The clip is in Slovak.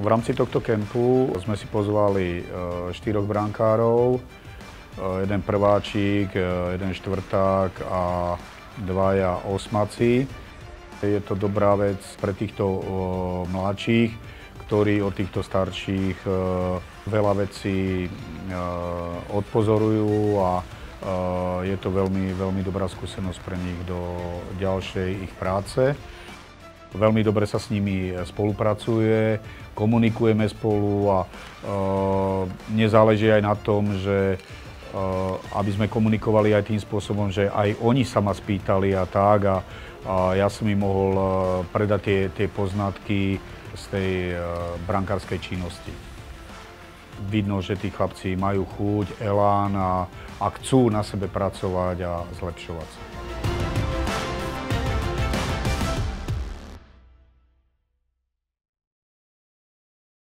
rámci tohto kempu sme si pozvali 4 brankárov, jeden prváčik, jeden štvrták a 2 osmaci. Je to dobrá vec pre týchto mladších, ktorí od týchto starších veľa vecí odpozorujú a je to veľmi, veľmi dobrá skúsenosť pre nich do ďalšej ich práce. Veľmi dobre sa s nimi spolupracuje, komunikujeme spolu a nezáleží aj na tom, že aby sme komunikovali aj tým spôsobom, že aj oni sa ma spýtali a tak a ja som im mohol predať tie poznatky z tej brankárskej činnosti. Vidno, že tí chlapci majú chuť, elán a chcú na sebe pracovať a zlepšovať sa.